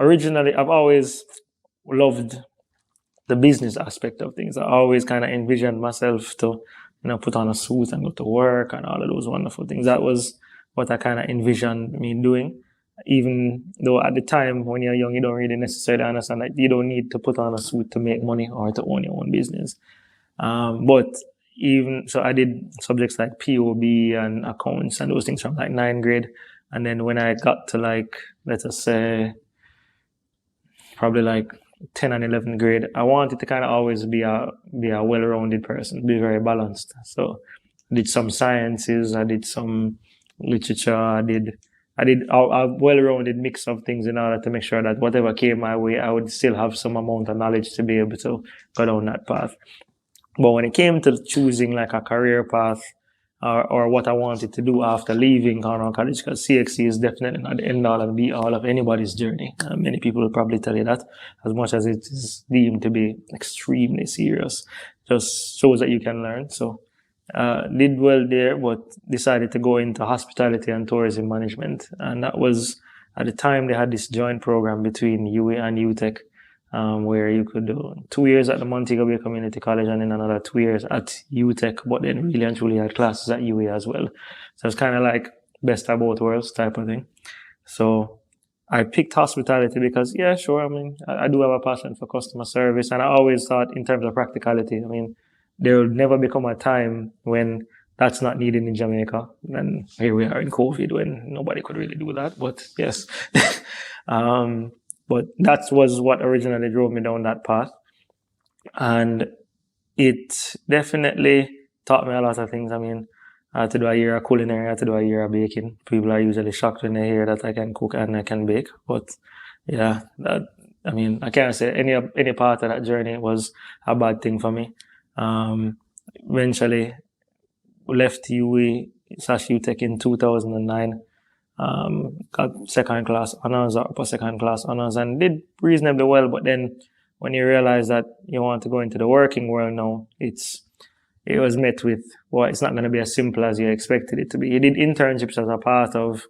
originally, I've always loved the business aspect of things. I always kind of envisioned myself to, put on a suit and go to work and all of those wonderful things. That was what I kind of envisioned me doing. Even though at the time when you're young, you don't really necessarily understand that you don't need to put on a suit to make money or to own your own business. But even so, I did subjects like POB and accounts and those things from like ninth grade. And then when I got to like, let us say, probably like 10 and 11th grade, I wanted to kind of always be a well-rounded person, be very balanced. So I did some sciences, I did some literature, I did a well-rounded mix of things in order to make sure that whatever came my way, I would still have some amount of knowledge to be able to go down that path. But when it came to choosing like a career path or what I wanted to do after leaving Cornwall College, because CXC is definitely not the end all and be all of anybody's journey. Many people will probably tell you that, as much as it is deemed to be extremely serious. Just shows that you can learn. So did well there, but decided to go into hospitality and tourism management. And that was, at the time, they had this joint program between UA and UTech, where you could do 2 years at the Montego Bay Community College and then another 2 years at UTech, but then really and truly had classes at UA as well. So it's kind of like best of both worlds type of thing. So I picked hospitality because, yeah, sure, I do have a passion for customer service, and I always thought in terms of practicality, there will never become a time when that's not needed in Jamaica. And here we are in COVID when nobody could really do that, but yes. But that was what originally drove me down that path. And it definitely taught me a lot of things. I had to do a year of culinary, I had to do a year of baking. People are usually shocked when they hear that I can cook and I can bake. But yeah, I can't say any part of that journey was a bad thing for me. Eventually left UWE/UTech in 2009. Got second class honors or upper second class honors and did reasonably well. But then when you realize that you want to go into the working world now, it was met with, well, it's not going to be as simple as you expected it to be. You did internships as a part of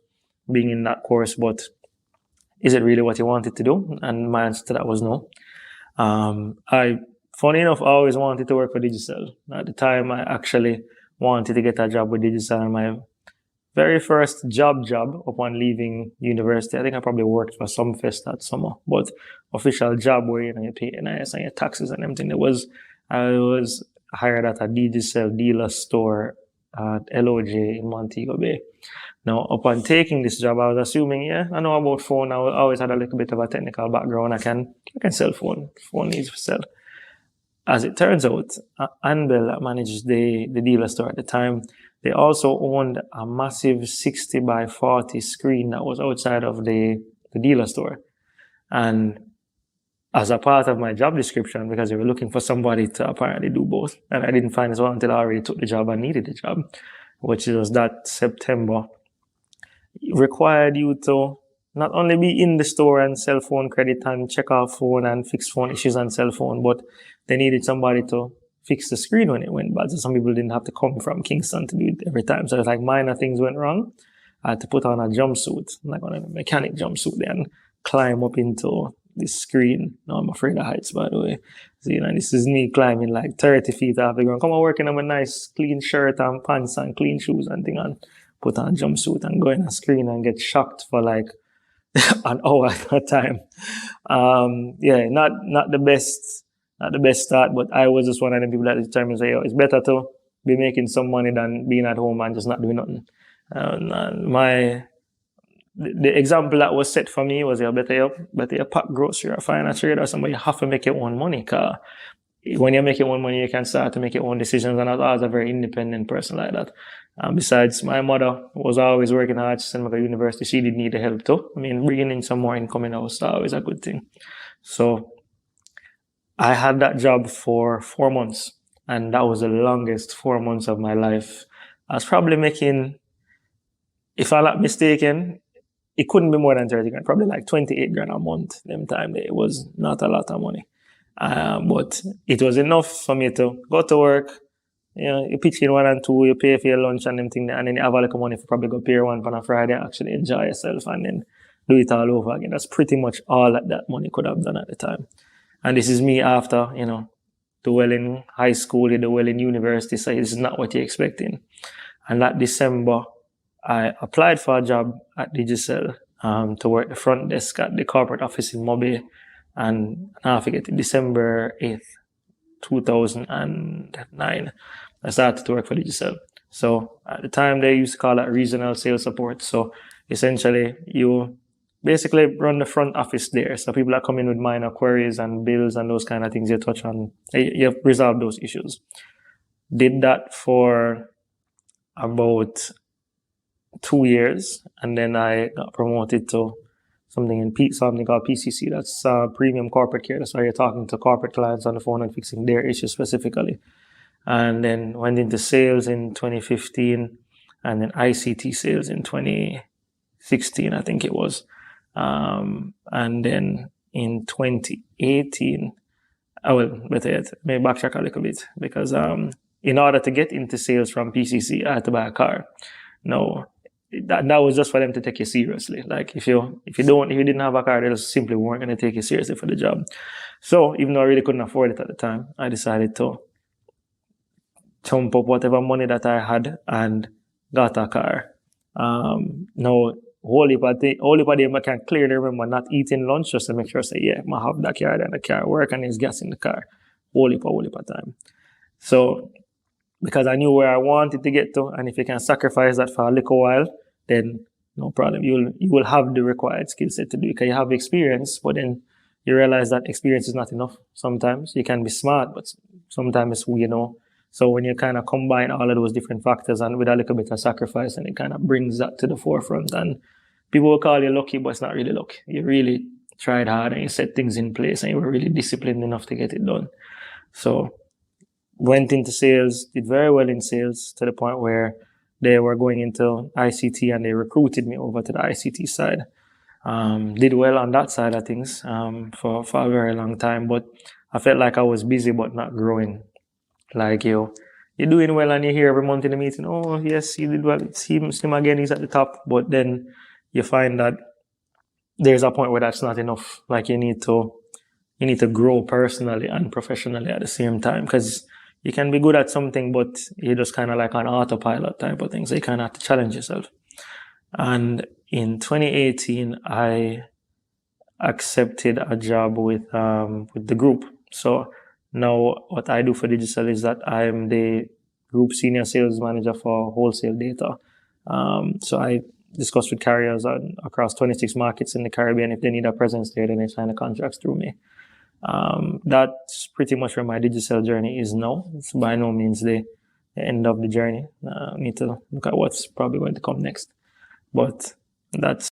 being in that course, but is it really what you wanted to do? And my answer to that was no. Funny enough, I always wanted to work for Digicel. At the time, I actually wanted to get a job with Digicel, and my very first job upon leaving university, I think I probably worked for some fest that summer, but official job where you pay NIS and your taxes and everything. I was hired at a Digicel dealer store at LOJ in Montego Bay. Now, upon taking this job, I was assuming, I know about phone. I always had a little bit of a technical background. I can sell phone. Phone needs to sell. As it turns out, Anbel that managed the dealer store at the time, they also owned a massive 60 by 40 screen that was outside of the dealer store. And as a part of my job description, because they were looking for somebody to apparently do both, and I didn't find this one until I already took the job and needed the job, which was that September, it required you to not only be in the store and sell phone credit and check off phone and fix phone issues on cell phone, but they needed somebody to fix the screen when it went bad. So some people didn't have to come from Kingston to do it every time. So it's like minor things went wrong. I had to put on a jumpsuit, like on a mechanic jumpsuit, then climb up into this screen. No, I'm afraid of heights, by the way. So, this is me climbing like 30 feet off the ground. Come on, working on a nice clean shirt and pants and clean shoes and thing, and put on a jumpsuit and go in a screen and get shocked for like an hour at a time. Not the best start, but I was just one of the people that determined to say, it's better to be making some money than being at home and just not doing nothing. The example that was set for me was, better you pack grocery or find a trade or somebody, you have to make your own money. Cause when you make your own money, you can start to make your own decisions. And I was a very independent person like that. Besides, my mother was always working hard to send me to university. She did need the help too. Bringing in some more income in was always a good thing. So I had that job for 4 months, and that was the longest 4 months of my life. I was probably making, if I'm not mistaken, it couldn't be more than 30 grand, probably like 28 grand a month. Them time it was not a lot of money. But it was enough for me to go to work. You pitch in 1 and 2, you pay for your lunch and them thing, and then you have a little money for probably go pay one on a Friday, actually enjoy yourself, and then do it all over again. That's pretty much all that money could have done at the time. And this is me after, do well in high school, do well in university, so it's not what you're expecting. And that December, I applied for a job at Digicel to work the front desk at the corporate office in Mobe. And I forget it, December 8th, 2009, I started to work for Digicel. So at the time, they used to call that regional sales support. So essentially, you basically run the front office there. So people are coming with minor queries and bills and those kind of things you touch on. You resolve those issues. Did that for about 2 years, and then I got promoted to something called PCC. That's premium corporate care. That's why you're talking to corporate clients on the phone and fixing their issues specifically. And then went into sales in 2015, and then ICT sales in 2016, I think it was. And then in 2018, better yet, maybe backtrack a little bit, because in order to get into sales from PCC, I had to buy a car. No, that was just for them to take you seriously. Like if you didn't have a car, they just simply weren't going to take you seriously for the job. So even though I really couldn't afford it at the time, I decided to chump up whatever money that I had and got a car. Now, whole heap of them I can clearly remember not eating lunch just to make sure I say, yeah, I have that car and the car work and there's gas in the car. Whole heap of time. So because I knew where I wanted to get to, and if you can sacrifice that for a little while, then no problem. You will have the required skill set to do it, because you have experience, but then you realize that experience is not enough. Sometimes you can be smart, but sometimes it's who you know. So when you kind of combine all of those different factors and with a little bit of sacrifice, and it kind of brings that to the forefront, and people will call you lucky, but it's not really luck. You really tried hard and you set things in place and you were really disciplined enough to get it done. So went into sales, did very well in sales to the point where they were going into ICT and they recruited me over to the ICT side. Did well on that side of things for a very long time, but I felt like I was busy but not growing. Like you're doing well and you hear every month in the meeting, oh yes, you did well, it's him again, he's at the top. But then you find that there's a point where that's not enough. Like you need to grow personally and professionally at the same time, because you can be good at something, but you're just kind of like an autopilot type of thing. So you kind of have to challenge yourself. And in 2018, I accepted a job with the group. So now what I do for Digicel is that I'm the group senior sales manager for wholesale data. So I discuss with carriers across 26 markets in the Caribbean. If they need a presence there, then they sign the contracts through me. That's pretty much where my Digicel journey is now. It's by no means the end of the journey. Need to look at what's probably going to come next. But that's